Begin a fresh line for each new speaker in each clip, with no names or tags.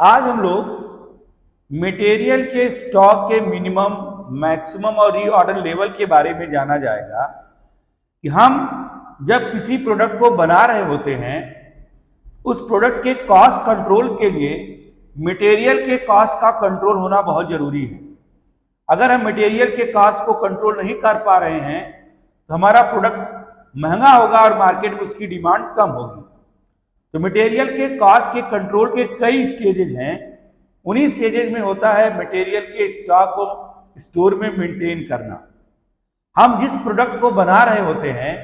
आज हम लोग मटेरियल के स्टॉक के मिनिमम, मैक्सिमम और रीऑर्डर लेवल के बारे में जाना जाएगा कि हम जब किसी प्रोडक्ट को बना रहे होते हैं उस प्रोडक्ट के कॉस्ट कंट्रोल के लिए मटेरियल के कॉस्ट का कंट्रोल होना बहुत जरूरी है। अगर हम मटेरियल के कॉस्ट को कंट्रोल नहीं कर पा रहे हैं तो हमारा प्रोडक्ट महंगा होगा और मार्केट में उसकी डिमांड कम होगी। तो मटेरियल के कॉस्ट के कंट्रोल के कई स्टेजेस हैं। उन्हीं स्टेजेस में होता है मटेरियल के स्टॉक को स्टोर में मेंटेन करना। हम जिस प्रोडक्ट को बना रहे होते हैं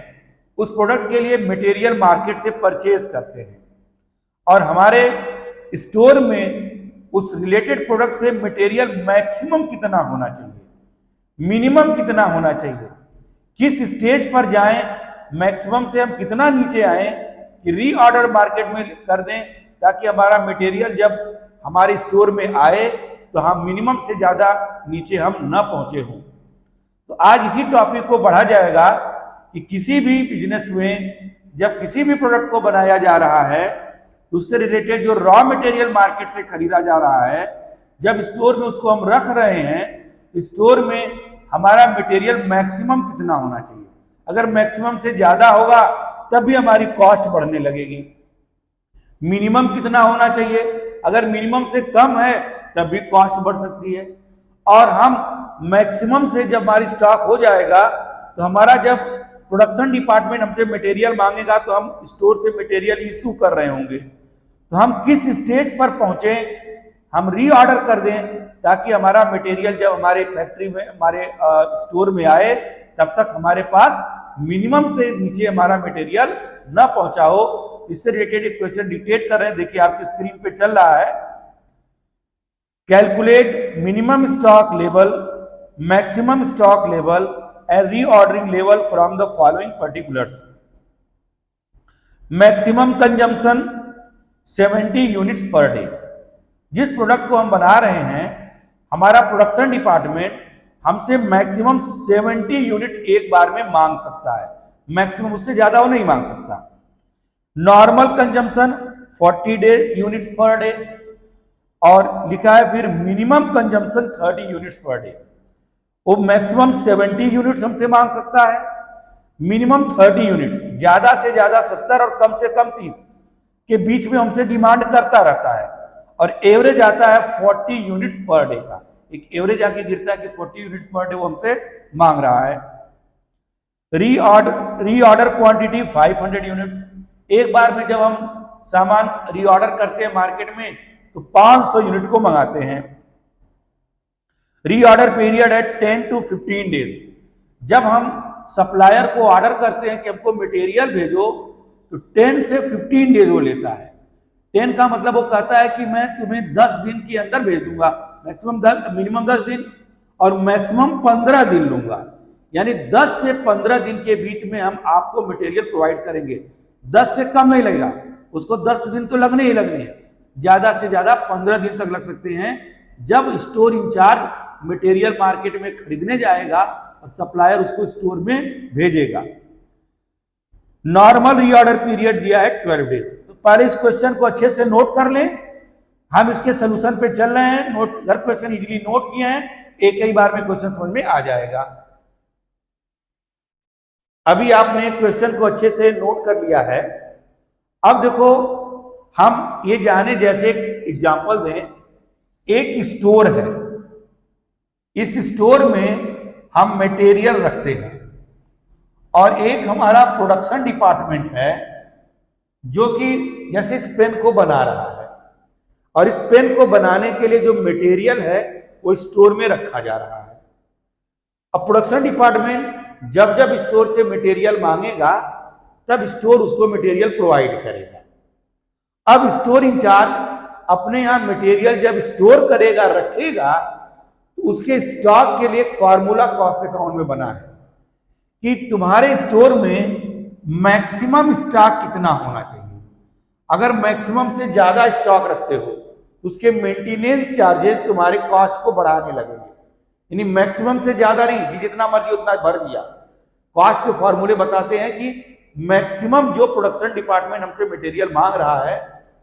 उस प्रोडक्ट के लिए मटेरियल मार्केट से परचेज करते हैं और हमारे स्टोर में उस रिलेटेड प्रोडक्ट से मटेरियल मैक्सिमम कितना होना चाहिए, मिनिमम कितना होना चाहिए, किस स्टेज पर जाएं, मैक्सिमम से हम कितना नीचे आए कि रीऑर्डर मार्केट में कर दें ताकि हमारा मटेरियल जब हमारे स्टोर में आए तो हम मिनिमम से ज़्यादा नीचे हम न पहुंचे हों। तो आज इसी टॉपिक को बढ़ा जाएगा कि किसी भी बिजनेस में जब किसी भी प्रोडक्ट को बनाया जा रहा है तो उससे रिलेटेड जो रॉ मटेरियल मार्केट से खरीदा जा रहा है, जब स्टोर में उसको हम रख रहे हैं तो स्टोर में हमारा मटेरियल मैक्सिमम कितना होना चाहिए। अगर मैक्सिमम से ज़्यादा होगा तब भी हमारी कॉस्ट बढ़ने लगेगी। मिनिमम कितना होना चाहिए, अगर मिनिमम से कम है तब भी कॉस्ट बढ़ सकती है। और हम मैक्सिमम से जब हमारी स्टॉक हो जाएगा तो हमारा जब प्रोडक्शन डिपार्टमेंट हमसे मटेरियल मांगेगा तो हम स्टोर से मटेरियल इशू कर रहे होंगे, तो हम किस स्टेज पर पहुंचे, हम रीऑर्डर कर दें ताकि हमारा मटेरियल जब हमारे फैक्ट्री में, हमारे स्टोर में आए तब तक हमारे पास मिनिमम से नीचे हमारा मटेरियल न पहुंचा हो। इससे रिलेटेड एक क्वेश्चन डिक्टेट कर रहे हैं, देखिए आपकी स्क्रीन पे चल रहा है। Calculate minimum stock level, maximum stock level and reordering level from the following particulars. Maximum consumption 70 units per day. जिस प्रोडक्ट को हम बना रहे हैं हमारा प्रोडक्शन डिपार्टमेंट हमसे मैक्सिमम 70 यूनिट एक बार में मांग सकता है, मैक्सिमम उससे ज्यादा वो नहीं मांग सकता। Normal consumption 40 units per day और लिखा है फिर minimum consumption 30 units per day. वो मैक्सिमम 70 यूनिट्स हमसे मांग सकता है, मिनिमम 30 यूनिट, ज्यादा से ज्यादा 70 और कम से कम 30 के बीच में हमसे डिमांड करता रहता है। और एवरेज आता है 40 यूनिट्स पर डे का, एक एवरेज आके गिरता है कि 40 यूनिट्स पर डे वो हमसे मांग रहा है। Reorder quantity 500 units. एक बार में जब हम सामान रीऑर्डर करते हैं मार्केट में तो 500 यूनिट को मंगाते हैं। रीऑर्डर पीरियड है 10 to 15 डेज। जब हम सप्लायर को ऑर्डर करते हैं कि हमको मटेरियल भेजो तो 10 से 15 डेज वो लेता है। 10 का मतलब वो कहता है कि मैं तुम्हें 10 दिन के अंदर भेज दूंगा, मिनिमम 10 दिन और मैक्सिमम 15 दिन लूंगा, यानी 10 से 15 दिन के बीच में हम आपको मटेरियल प्रोवाइड करेंगे। 10 से कम नहीं लगेगा, उसको 10 दिन तो लगने ही लगने हैं, ज्यादा से ज्यादा 15 दिन तक लग सकते हैं। जब स्टोर इंचार्ज मटेरियल मार्केट में खरीदने जाएगा और सप्लायर उसको स्टोर में भेजेगा। नॉर्मल रीऑर्डर पीरियड दिया है 12 डेज। तो पहले इस क्वेश्चन को अच्छे से नोट कर लें, हम इसके सोल्यूशन पे चल रहे हैं। नोट, हर क्वेश्चन इजीली नोट किए हैं, एक ही बार में क्वेश्चन समझ में आ जाएगा। अभी आपने क्वेश्चन को अच्छे से नोट कर लिया है। अब देखो हम ये जाने, जैसे एक एग्जांपल दें, एक स्टोर है, इस स्टोर में हम मटेरियल रखते हैं और एक हमारा प्रोडक्शन डिपार्टमेंट है जो कि जैसे इस पेन को बना रहा है और इस पेन को बनाने के लिए जो मटेरियल है वो स्टोर में रखा जा रहा है। अब प्रोडक्शन डिपार्टमेंट जब जब स्टोर से मटेरियल मांगेगा तब स्टोर उसको मटेरियल प्रोवाइड करेगा। अब स्टोर इंचार्ज अपने यहां मटेरियल जब स्टोर करेगा, रखेगा, तो उसके स्टॉक के लिए एक फार्मूला कॉस्ट अकाउंट में बना है कि तुम्हारे स्टोर में मैक्सिमम स्टॉक कितना होना चाहिए। अगर मैक्सिमम से ज्यादा स्टॉक रखते हो तो उसके मेंटेनेंस चार्जेस तुम्हारे कॉस्ट को बढ़ाने लगेंगे। यानी मैक्सिमम से ज्यादा नहीं कि जितना मर्जी उतना भर दिया। कॉस्ट के फॉर्मूले बताते हैं कि मैक्सिमम जो प्रोडक्शन डिपार्टमेंट हमसे मटेरियल मांग रहा है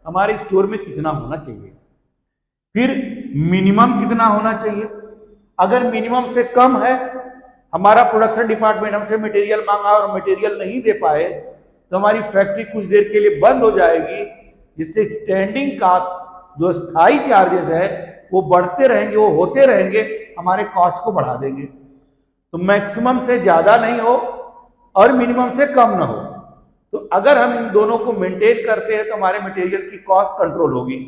हमारे स्टोर में कितना होना चाहिए। फिर मिनिमम कितना होना चाहिए, अगर मिनिमम से कम है, हमारा प्रोडक्शन डिपार्टमेंट हमसे मटेरियल मांगा और मटेरियल नहीं दे पाए तो हमारी फैक्ट्री कुछ देर के लिए बंद हो जाएगी, जिससे स्टैंडिंग कास्ट जो स्थायी चार्जेस है वो बढ़ते रहेंगे, वो होते रहेंगे, हमारे कॉस्ट को बढ़ा देंगे। तो मैक्सिमम से ज्यादा नहीं हो और मिनिमम से कम ना हो। तो अगर हम इन दोनों को मेंटेन करते हैं तो हमारे मटेरियल की कॉस्ट कंट्रोल होगी।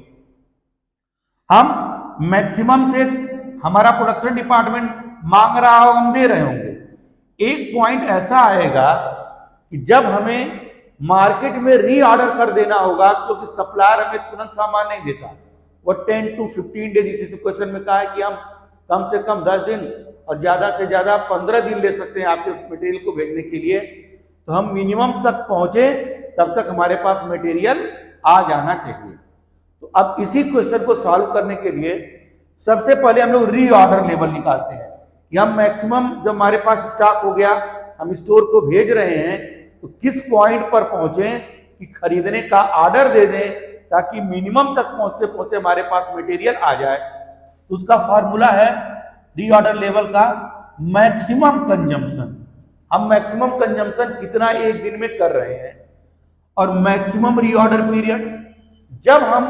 हम मैक्सिमम से हमारा प्रोडक्शन डिपार्टमेंट मांग रहा हो, हम दे रहे होंगे। एक पॉइंट ऐसा आएगा कि जब हमें मार्केट में रीऑर्डर कर देना होगा, क्योंकि सप्लायर हमें तुरंत सामान नहीं देता, वो 10 to 15 डेज, इसी क्वेश्चन में कहा है कि हम कम से कम 10 दिन और ज्यादा से ज्यादा 15 दिन ले सकते हैं आपके मटेरियल को भेजने के लिए। तो हम मिनिमम तक पहुंचे तब तक हमारे पास मटेरियल आ जाना चाहिए। तो अब इसी क्वेश्चन को सॉल्व करने के लिए सबसे पहले हम लोग रीऑर्डर लेवल निकालते हैं कि हम मैक्सिमम जब हमारे पास स्टॉक हो गया, हम स्टोर को भेज रहे हैं, तो किस पॉइंट पर पहुंचे कि खरीदने का ऑर्डर दे दें ताकि मिनिमम तक पहुंचते पहुंचते हमारे पास मटेरियल आ जाए। तो उसका फॉर्मूला है रीऑर्डर लेवल का मैक्सिमम कंजम्पशन। हम मैक्सिमम कंजम्पशन कितना एक दिन में कर रहे हैं, और मैक्सिमम रीऑर्डर पीरियड, जब हम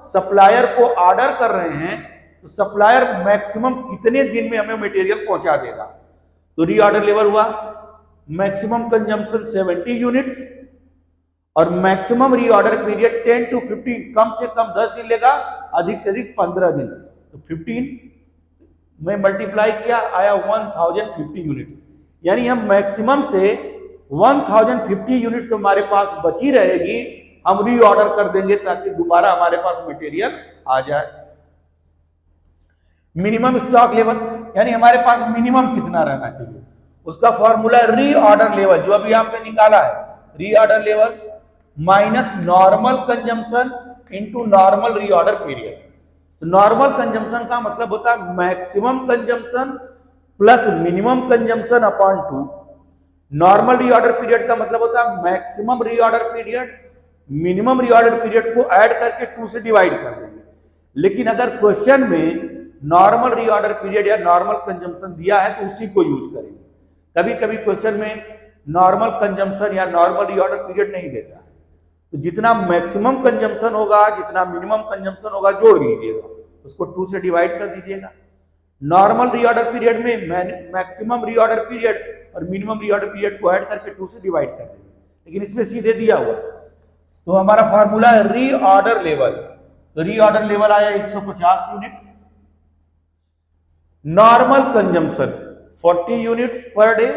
सप्लायर को ऑर्डर कर रहे हैं तो सप्लायर मैक्सिमम कितने दिन में हमें मटेरियल पहुंचा देगा। तो रीऑर्डर लेवल हुआ मैक्सिमम कंजम्पशन 70 यूनिट्स और मैक्सिमम रीऑर्डर पीरियड 10 to 15, कम से कम 10 दिन लेगा, अधिक से अधिक 15 दिन। तो 15 में मल्टीप्लाई किया, आया 1050 यूनिट्स, यानी हम मैक्सिमम से 1050 यूनिट्स हमारे पास बची रहेगी, हम रीऑर्डर कर देंगे ताकि दोबारा हमारे पास मटेरियल आ जाए। मिनिमम स्टॉक लेवल, यानी हमारे पास मिनिमम कितना रहना चाहिए, उसका फॉर्मूला रीऑर्डर लेवल जो अभी आपने निकाला है, reorder level minus normal consumption into normal reorder period. तो नॉर्मल कंजम्पशन का मतलब होता है maximum consumption plus minimum consumption upon 2। Normal reorder period का मतलब होता है maximum reorder period minimum reorder period को ऐड करके 2 से डिवाइड कर देंगे। लेकिन अगर क्वेश्चन में नॉर्मल रीऑर्डर पीरियड या नॉर्मल कंजम्पशन दिया है तो उसी को यूज करेंगे। कभी कभी क्वेश्चन में नॉर्मल कंजम्पशन या नॉर्मल रीऑर्डर पीरियड नहीं देता है, तो जितना मैक्सिमम कंजम्पशन होगा, जितना मिनिमम कंजम्पशन होगा, जोड़ लीजिएगा, उसको 2 से डिवाइड कर दीजिएगा। नॉर्मल रीऑर्डर पीरियड में मैक्सिमम रीऑर्डर पीरियड और मिनिमम रीऑर्डर पीरियड को ऐड करके 2 से डिवाइड कर देंगे, लेकिन इसमें सीधे दिया हुआ। तो हमारा फॉर्मूला है रीऑर्डर लेवल। तो रीऑर्डर लेवल आया 150 unit, normal consumption 40 units per day,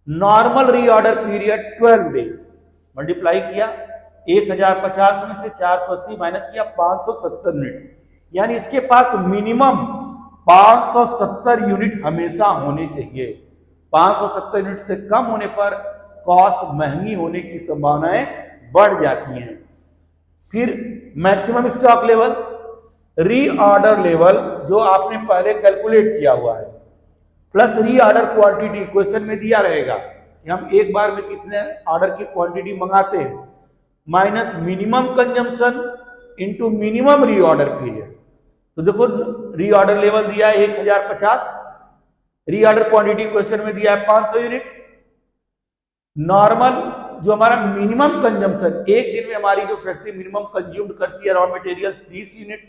normal reorder period 12 days, multiply किया 1050 में से 480 माइनस किया 570 यूनिट, यानी इसके पास मिनिमम 570 यूनिट हमेशा होने चाहिए। 570 यूनिट से कम होने पर कॉस्ट महंगी होने की संभावनाएं बढ़ जाती हैं। फिर maximum stock level, reorder level जो आपने पहले कैलकुलेट किया हुआ है, प्लस रीऑर्डर क्वांटिटी, क्वेश्चन में दिया रहेगा कि हम एक बार में कितने ऑर्डर की क्वांटिटी मंगाते हैं, minus minimum consumption into minimum reorder period. तो देखो रीऑर्डर लेवल दिया है 1050, रीऑर्डर क्वांटिटी क्वेश्चन में दिया है 500 यूनिट, नॉर्मल जो हमारा मिनिमम कंजम्पशन, एक दिन में हमारी जो फैक्ट्री मिनिमम कंज्यूम्ड करती है रॉ मटेरियल 30 यूनिट,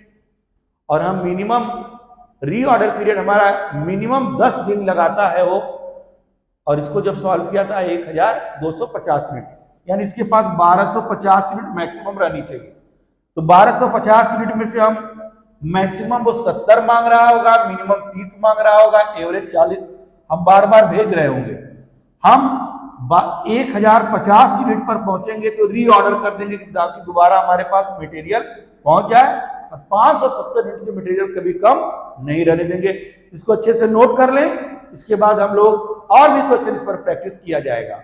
और हम मिनिमम रीऑर्डर पीरियड हमारा मिनिमम 10 दिन लगाता है वो, और इसको जब सॉल्व किया था 1250 यूनिट, यानी इसके पास 1250 यूनिट मैक्सिमम रहनी चाहिए। तो 1250 यूनिट में से हम मैक्सिमम वो 70 मांग रहा होगा, मिनिमम 30 मांग रहा होगा, एवरेज 40 हम बार बार भेज रहे होंगे। हम 1050 यूनिट पर पहुंचेंगे तो रीऑर्डर कर देंगे ताकि दोबारा हमारे पास मटेरियल पहुंच जाए, और 570 यूनिट से मटेरियल कभी कम नहीं रहने देंगे। इसको अच्छे से नोट कर लें, इसके बाद हम लोग और भी क्वेश्चन इस पर प्रैक्टिस किया जाएगा।